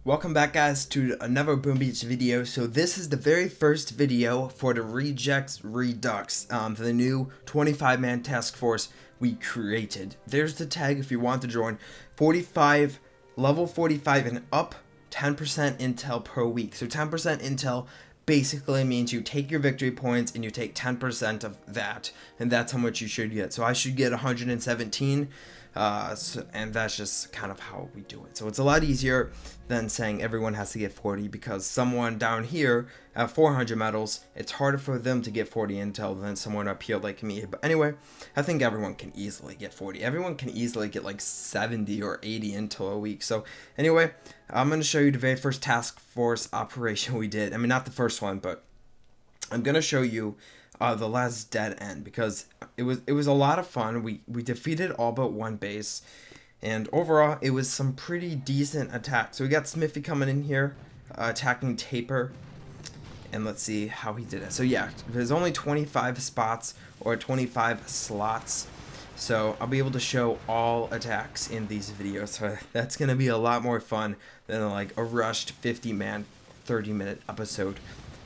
Welcome back, guys, to another Boom Beach video. So this is the very first video for the Redux, the new 25-man task force we created. There's the tag if you want to join. 45, level 45 and up, 10% intel per week. So 10% intel basically means you take your victory points and you take 10% of that, and that's how much you should get. So I should get 117. And that's just kind of how we do it. So it's a lot easier than saying everyone has to get 40, because someone down here at 400 medals, it's harder for them to get 40 intel than someone up here like me. But anyway, I think everyone can easily get 40. Everyone can easily get like 70 or 80 intel a week. So anyway, I'm going to show you the very first task force operation we did. I mean, not the first one, but I'm going to show you the last dead end, because it was a lot of fun. We defeated all but one base, and overall it was some pretty decent attacks. So we got Smithy coming in here, attacking Taper, and let's see how he did it. So yeah, there's only 25 spots or 25 slots, so I'll be able to show all attacks in these videos. So that's gonna be a lot more fun than like a rushed 50-man 30-minute episode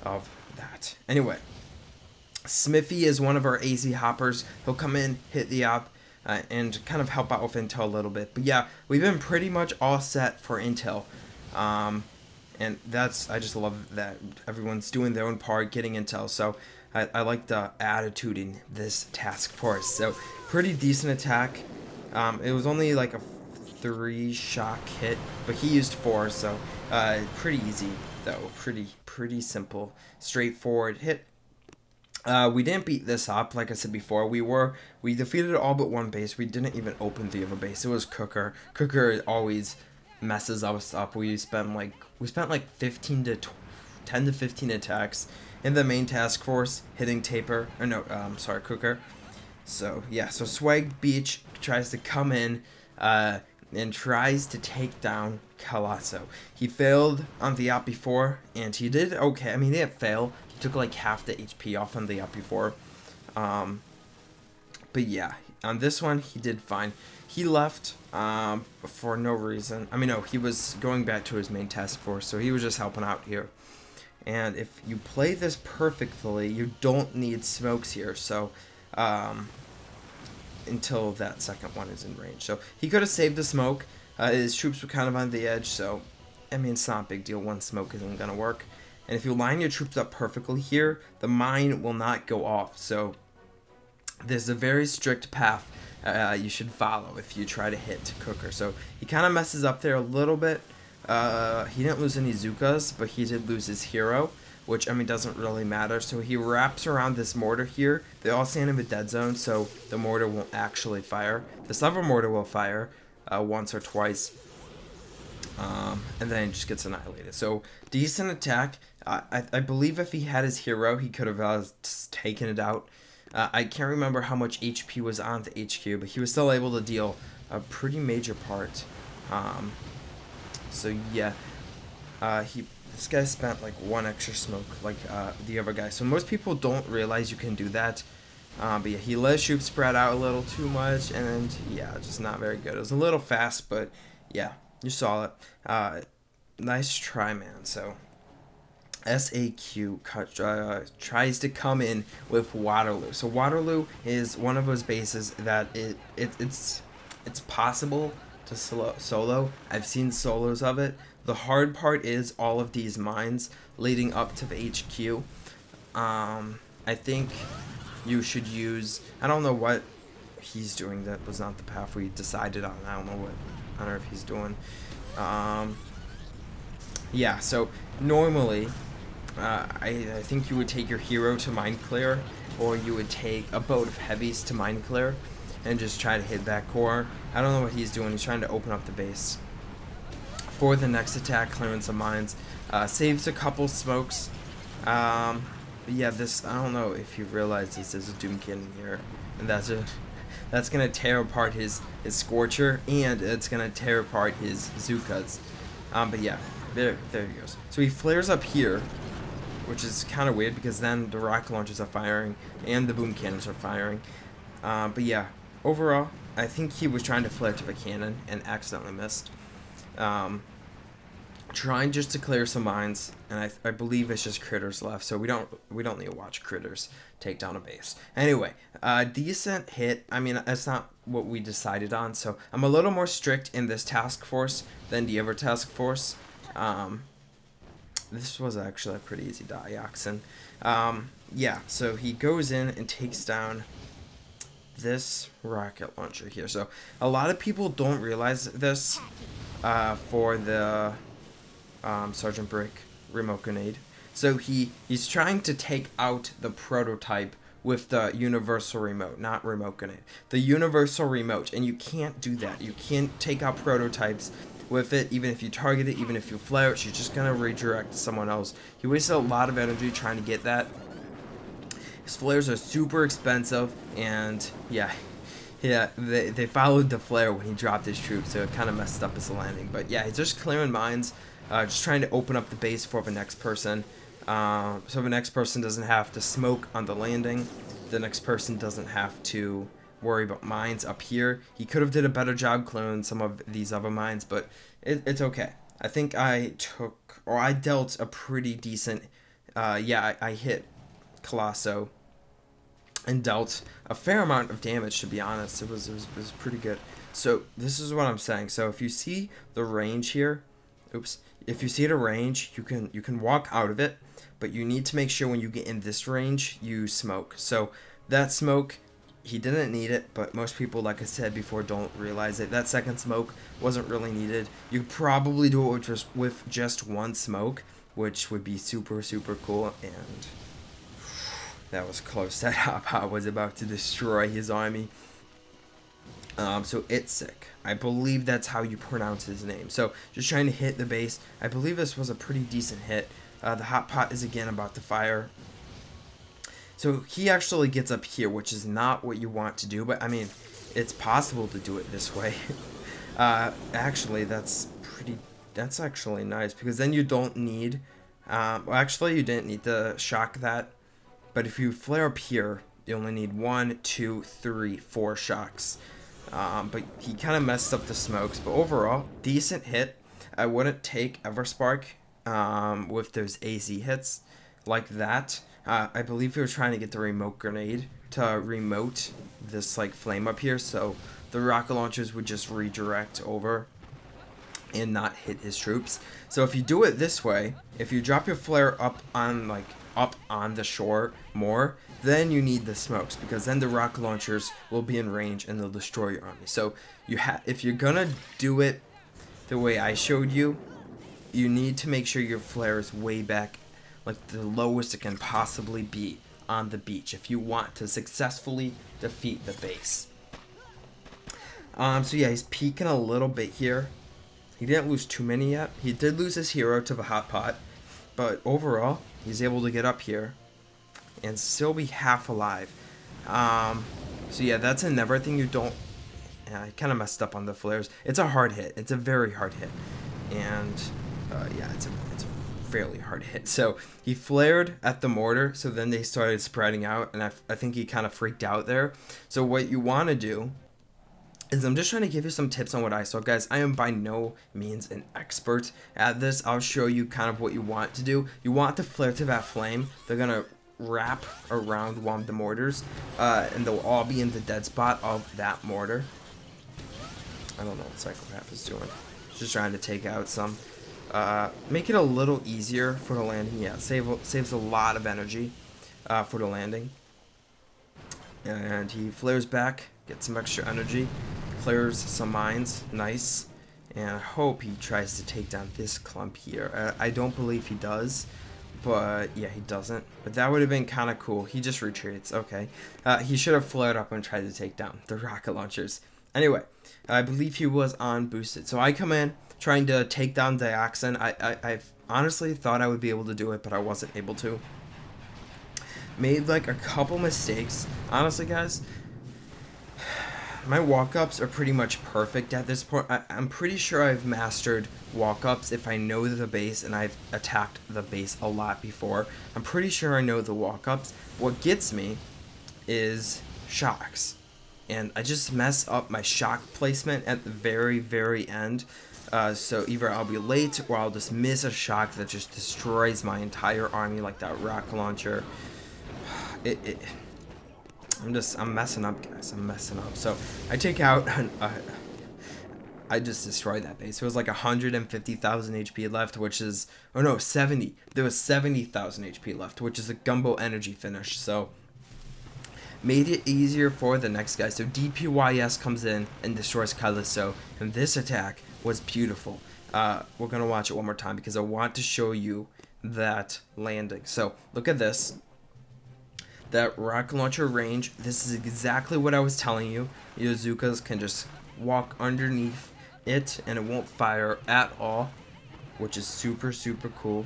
of that. Anyway, Smithy is one of our AZ hoppers. He'll come in, hit the op, and kind of help out with intel a little bit. But yeah, we've been pretty much all set for intel. And I just love that everyone's doing their own part, getting intel. So I like the attitude in this task force. So pretty decent attack. It was only like a 3-shock hit, but he used 4, so pretty easy though. Pretty simple, straightforward hit. We didn't beat this up, like I said before. We defeated all but one base. We didn't even open the other base. It was Cooker. Cooker always messes us up. We spent like 10 to 15 attacks in the main task force, hitting Taper. Or no, sorry, Cooker. So yeah, so Swag Beach tries to come in and tries to take down Colosso. He failed on the op before, and he did okay. I mean, he didn't fail. He took like half the HP off on the op before. But yeah, on this one, he did fine. He left for no reason. I mean, no, he was going back to his main task force, so he was just helping out here. And if you play this perfectly, you don't need smokes here, so until that second one is in range. So he could have saved the smoke. His troops were kind of on the edge, so I mean, it's not a big deal. One smoke isn't gonna work. And if you line your troops up perfectly here, the mine will not go off. So there's a very strict path you should follow if you try to hit Cooker. So he kind of messes up there a little bit. He didn't lose any Zukas, but he did lose his hero, which, I mean, doesn't really matter. So he wraps around this mortar here. They all stand in the dead zone, so the mortar won't actually fire. This other mortar will fire once or twice, and then it just gets annihilated. So decent attack. I believe if he had his hero, he could have taken it out. I can't remember how much HP was on the HQ, but he was still able to deal a pretty major part. So yeah, this guy spent like 1 extra smoke, like the other guy. So most people don't realize you can do that. But yeah, he let his troops spread out a little too much, and yeah, just not very good. It was a little fast, but yeah, you saw it. Nice try, man. So SAQ tries to come in with Waterloo. So Waterloo is one of those bases that it's possible to solo. I've seen solos of it. The hard part is all of these mines leading up to the HQ. I think you should use, I don't know what he's doing. That was not the path we decided on. I don't know if he's doing. Yeah, so normally I think you would take your hero to mine clear, or you would take a boat of heavies to mine clear and just try to hit that core. I don't know what he's doing. He's trying to open up the base for the next attack, clearing some mines. Saves a couple smokes. But yeah, this, I don't know if you realize this is a Doom Cannon here, and that's gonna tear apart his Scorcher, and it's gonna tear apart his Zukas. But yeah, there he goes. So he flares up here, which is kind of weird, because then the rocket launchers are firing and the boom cannons are firing. But yeah, overall, I think he was trying to flare to the cannon and accidentally missed. trying just to clear some mines, and I believe it's just critters left, so we don't need to watch critters take down a base. Anyway, decent hit. I mean, that's not what we decided on, so I'm a little more strict in this task force than the other task force. This was actually a pretty easy dioxin. Yeah, so he goes in and takes down this rocket launcher here. So a lot of people don't realize this for the Sergeant Brick remote grenade. So he's trying to take out the prototype with the universal remote, not remote grenade. The universal remote, and you can't do that. You can't take out prototypes with it, even if you target it, even if you flare it. She's just gonna redirect to someone else. He wasted a lot of energy trying to get that. His flares are super expensive, and yeah, they followed the flare when he dropped his troops, so it kind of messed up his landing. But yeah, he's just clearing mines, just trying to open up the base for the next person, so the next person doesn't have to smoke on the landing. The next person doesn't have to worry about mines up here. He could have did a better job clearing some of these other mines, but it's okay. I think I dealt a pretty decent, yeah, I hit Colosso and dealt a fair amount of damage, to be honest. It was pretty good. So this is what I'm saying. So if you see the range here, oops, if you see the range, you can walk out of it, but you need to make sure when you get in this range, you smoke. So that smoke, he didn't need it, but most people, like I said before, don't realize it. That second smoke wasn't really needed. You could probably do it with just one smoke, which would be super cool. And that was close. That hop pot was about to destroy his army. So it's sick. I believe that's how you pronounce his name. So just trying to hit the base. I believe this was a pretty decent hit. The hot pot is again about to fire. So he actually gets up here, which is not what you want to do, but I mean, it's possible to do it this way. Actually, that's actually nice, because then you don't need, well, actually you didn't need to shock that, but if you flare up here, you only need 1, 2, 3, 4 shocks. But he kind of messed up the smokes, but overall, decent hit. I wouldn't take Everspark with those AZ hits like that. I believe he was trying to get the remote grenade to remote this like flame up here, so the rocket launchers would just redirect over and not hit his troops. So if you do it this way, if you drop your flare up on the shore more, then you need the smokes, because then the rocket launchers will be in range and they'll destroy your army. So if you're gonna do it the way I showed you, you need to make sure your flare is way back, like the lowest it can possibly be on the beach, if you want to successfully defeat the base. So yeah, he's peeking a little bit here. He didn't lose too many yet. He did lose his hero to the hot pot, but overall, he's able to get up here and still be half alive. So yeah, that's another thing you don't... I kind of messed up on the flares. It's a hard hit. It's a very hard hit. And yeah, it's a fairly hard hit. So he flared at the mortar, so then they started spreading out, and I think he kind of freaked out there. So what you want to do is, I'm just trying to give you some tips on what I saw, guys. I am by no means an expert at this. I'll show you kind of what you want to do. You want to flare to that flame. They're going to wrap around one of the mortars, and they'll all be in the dead spot of that mortar. I don't know what Psychopath is doing. Just trying to take out some. Make it a little easier for the landing. Yeah, saves a lot of energy for the landing. And he flares back, gets some extra energy, clears some mines, nice. And I hope he tries to take down this clump here. I don't believe he does, but yeah, he doesn't. But that would have been kind of cool. He just retreats, okay. He should have flared up and tried to take down the rocket launchers. Anyway, I believe he was on boosted. So I come in, trying to take down Dioxin. I honestly thought I would be able to do it, but I wasn't able to. Made like a couple mistakes. Honestly, guys, my walk-ups are pretty much perfect at this point. I'm pretty sure I've mastered walk-ups if I know the base and I've attacked the base a lot before. I'm pretty sure I know the walk-ups. What gets me is shocks. And I just mess up my shock placement at the very end. So either I'll be late or I'll just miss a shock that just destroys my entire army, like that rocket launcher. I'm messing up, guys. I'm messing up. So I take out I just destroyed that base. It was like 150,000 HP left, which is, oh no, 70. There was 70,000 HP left, which is a gumbo energy finish. So made it easier for the next guy. So DPYS comes in and destroys Callisto, and this attack was beautiful. We're gonna watch it one more time because I want to show you that landing. So look at this. That rocket launcher range. This is exactly what I was telling you. Yozukas can just walk underneath it and it won't fire at all, which is super cool,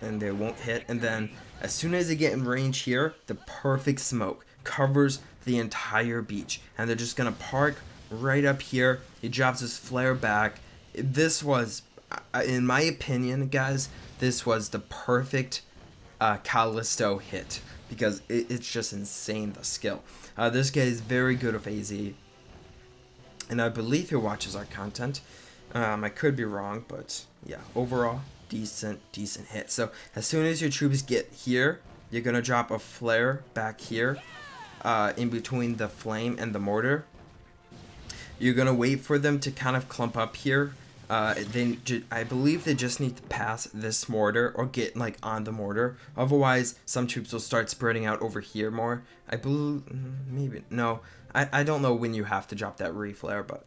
and they won't hit. And then as soon as they get in range here, the perfect smoke covers the entire beach, and they're just gonna park right up here. He drops his flare back. This was, in my opinion, guys, this was the perfect Callisto hit, because it's just insane, the skill. This guy is very good with AZ, and I believe he watches our content. I could be wrong, but yeah, overall, decent hit. So as soon as your troops get here, you're gonna drop a flare back here, in between the flame and the mortar. You're gonna wait for them to kind of clump up here. I believe they just need to pass this mortar or get like on the mortar. Otherwise, some troops will start spreading out over here more. I believe, maybe, no. I don't know when you have to drop that reflare, but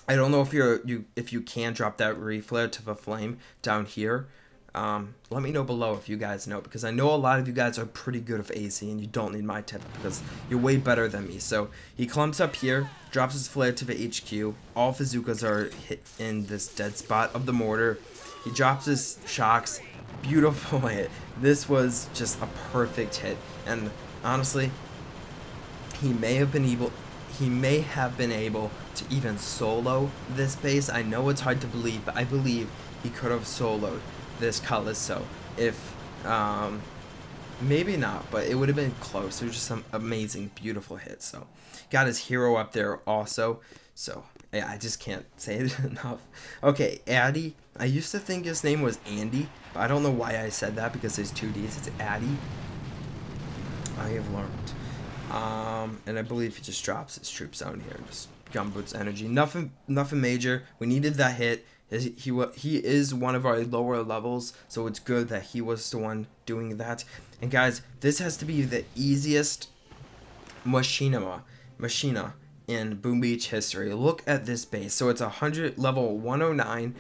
I don't know if you can drop that reflare to the flame down here. Let me know below if you guys know, because I know a lot of you guys are pretty good with AC and you don't need my tip because you're way better than me. So he clumps up here, drops his flare to the HQ. All bazookas are hit in this dead spot of the mortar. He drops his shocks. Beautiful hit. This was just a perfect hit, and honestly, he may have been able to even solo this base. I know it's hard to believe, but I believe he could have soloed this Callisto if maybe not, but it would have been close. It was just some amazing, beautiful hits. So got his hero up there also. So yeah, I just can't say it enough. Okay, Addy. I used to think his name was Andy, but I don't know why I said that, because there's two D's. It's Addy. I have learned. And I believe he just drops his troops down here and just gumboots energy. Nothing major. We needed that hit. He is one of our lower levels, so it's good that he was the one doing that. And guys, this has to be the easiest machina in Boom Beach history. Look at this base. So it's 100 level 109.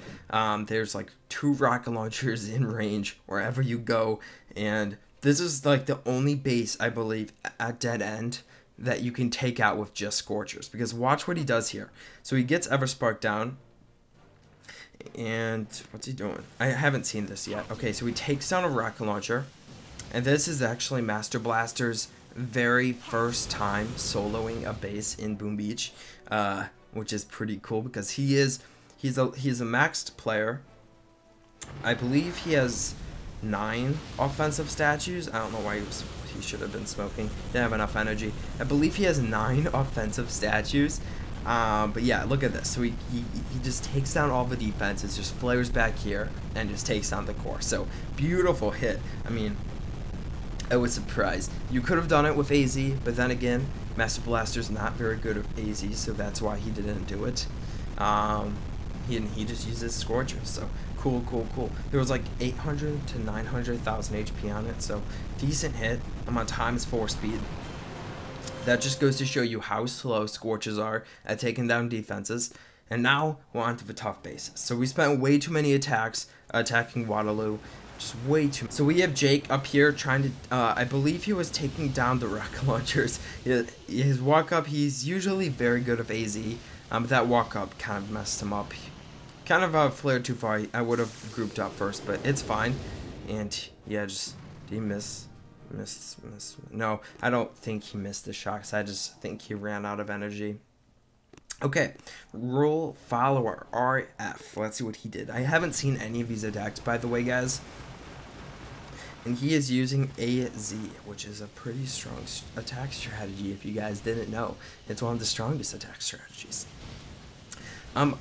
There's like 2 rocket launchers in range wherever you go, and this is like the only base, I believe, at dead end that you can take out with just Scorchers. Because watch what he does here. So he gets Everspark down. And what's he doing? I haven't seen this yet. Okay, so he takes down a rocket launcher. And this is actually Master Blaster's very first time soloing a base in Boom Beach. Which is pretty cool, because he's a maxed player. I believe he has 9 offensive statues. I don't know why he should have been smoking. Didn't have enough energy. I believe he has 9 offensive statues. But yeah, look at this. So he just takes down all the defenses, just flares back here, and just takes down the core. So beautiful hit. I mean, I was surprised. You could have done it with AZ, but then again, Master Blaster's not very good with AZ, so that's why he didn't do it. He just uses Scorchers. So cool. There was like 800 to 900,000 HP on it, so decent hit. I'm on ×4 speed. That just goes to show you how slow Scorchers are at taking down defenses. And now we're on to the tough bases. So we spent way too many attacks attacking Waterloo. Just way too. So we have Jake up here trying to, I believe he was taking down the rocket launchers. His walk up, he's usually very good with AZ. But that walk up kind of messed him up. Kind of flared too far. I would have grouped up first, but it's fine. And yeah, just, did he miss? No, I don't think he missed the shocks. I just think he ran out of energy. Okay, Rule Follower, RF. Let's see what he did. I haven't seen any of these attacks, by the way, guys. And he is using AZ, which is a pretty strong attack strategy, if you guys didn't know. It's one of the strongest attack strategies.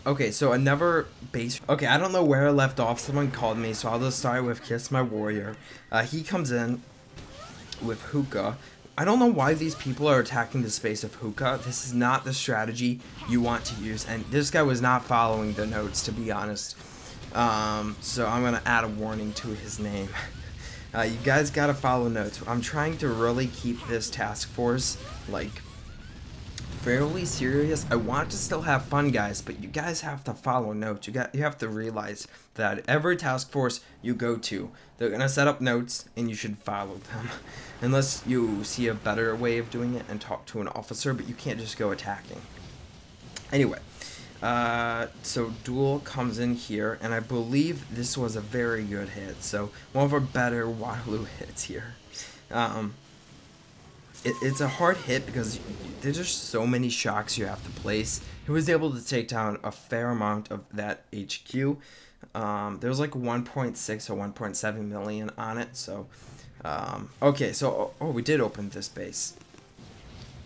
Okay, so another base. Okay, I don't know where I left off. Someone called me, so I'll just start with Kiss My Warrior. He comes in with Hookah. I don't know why these people are attacking the space of Hookah. This is not the strategy you want to use, and this guy was not following the notes, to be honest. So I'm gonna add a warning to his name. You guys gotta follow notes. I'm trying to really keep this task force, like, fairly serious. I want to still have fun, guys, but you guys have to follow notes. You have to realize that every task force you go to, they're gonna set up notes and you should follow them. Unless you see a better way of doing it and talk to an officer, but you can't just go attacking. Anyway, so Duel comes in here, and I believe this was a very good hit. So one of our better Waterloo hits here. It's a hard hit because there's just so many shocks you have to place. He was able to take down a fair amount of that HQ. There was like 1.6 or 1.7 million on it. So, okay, so we did open this base.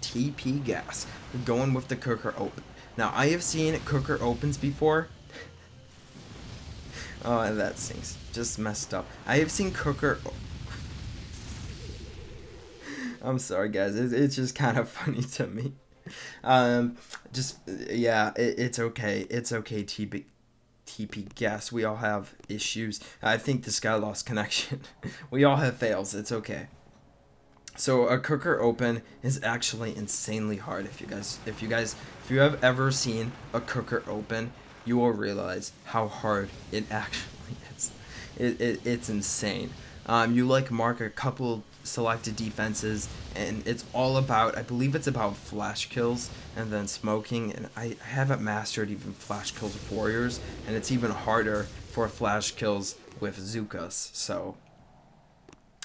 TP gas. We're going with the cooker open. Now, I have seen cooker opens before. Oh, that stinks. Just messed up. I have seen cooker. I'm sorry, guys. It's just kind of funny to me. Yeah, it's okay. It's okay, TP gas. We all have issues. I think this guy lost connection. We all have fails. It's okay. So a cooker open is actually insanely hard. If you have ever seen a cooker open, you will realize how hard it actually is. It's insane. You like mark a couple selected defenses, and it's all about, I believe it's about flash kills and then smoking, and I haven't mastered even flash kills with warriors, and it's even harder for flash kills with Zukas. So,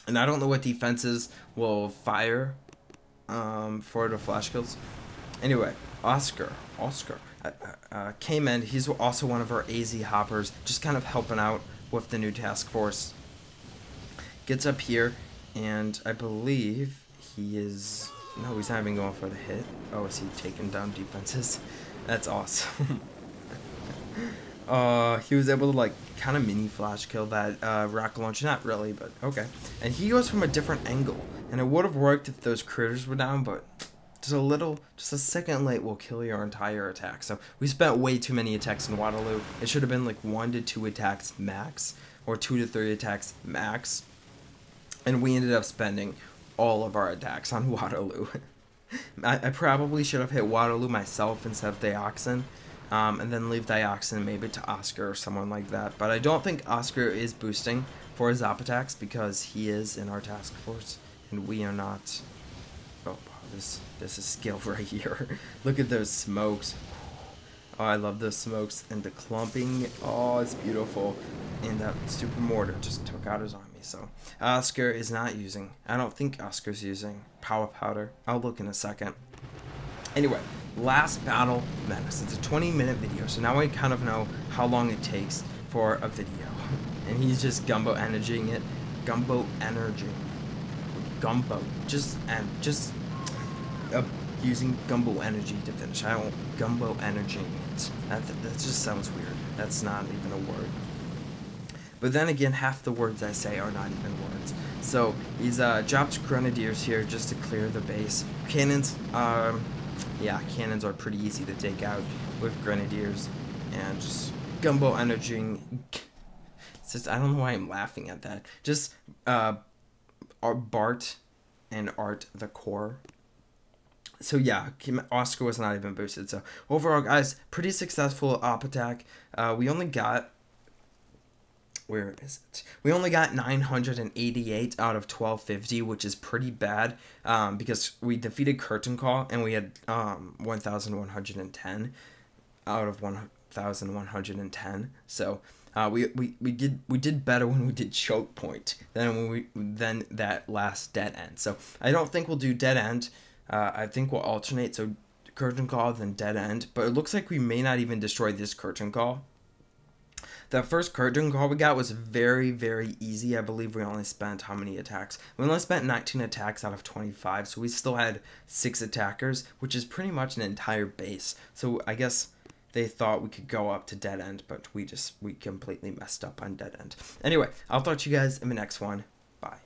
and I don't know what defenses will fire for the flash kills. Anyway, Oscar came in. He's also one of our AZ hoppers, just kind of helping out with the new task force. Gets up here, and I believe he is... No, he's not even going for the hit. Oh, is he taking down defenses? That's awesome. He was able to, like, kind of mini flash kill that rocket launcher. Not really, but okay. And he goes from a different angle. And it would have worked if those critters were down, but just a second late will kill your entire attack. So we spent way too many attacks in Waterloo. It should have been like 1 to 2 attacks max, or 2 to 3 attacks max. And we ended up spending all of our attacks on Waterloo. I probably should have hit Waterloo myself instead of Dioxin, and then leave Dioxin maybe to Oscar or someone like that. But I don't think Oscar is boosting for his op attacks because he is in our task force, and we are not. Oh, wow, this is skill right here. Look at those smokes. Oh, I love those smokes and the clumping. Oh, it's beautiful. And that super mortar just took out his army. So Oscar is not using. I don't think Oscar's using power powder. I'll look in a second. Anyway, last battle menace. It's a 20-minute video, so now I kind of know how long it takes for a video. And he's just gumbo energying it. Gumbo energy. Gumbo. Using gumbo energy to finish. I don't gumbo energy it. That just sounds weird. That's not even a word. But then again, half the words I say are not even words. So he's dropped grenadiers here just to clear the base. Cannons, yeah, cannons are pretty easy to take out with grenadiers, and just gumbo energy. It's just, I don't know why I'm laughing at that. Just Bart and Art the core. So yeah, Oscar was not even boosted. So overall, guys, pretty successful op attack. We only got, where is it? We only got 988 out of 1250, which is pretty bad, because we defeated Curtain Call and we had 1,110 out of 1,110. So we did better when we did Choke Point than that last Dead End. So I don't think we'll do Dead End. I think we'll alternate, so Curtain Call, then Dead End. But it looks like we may not even destroy this Curtain Call. That first Curtain Call we got was very, very easy. I believe we only spent how many attacks? We only spent 19 attacks out of 25, so we still had 6 attackers, which is pretty much an entire base. So I guess they thought we could go up to dead end, but we completely messed up on dead end. Anyway, I'll talk to you guys in the next one. Bye.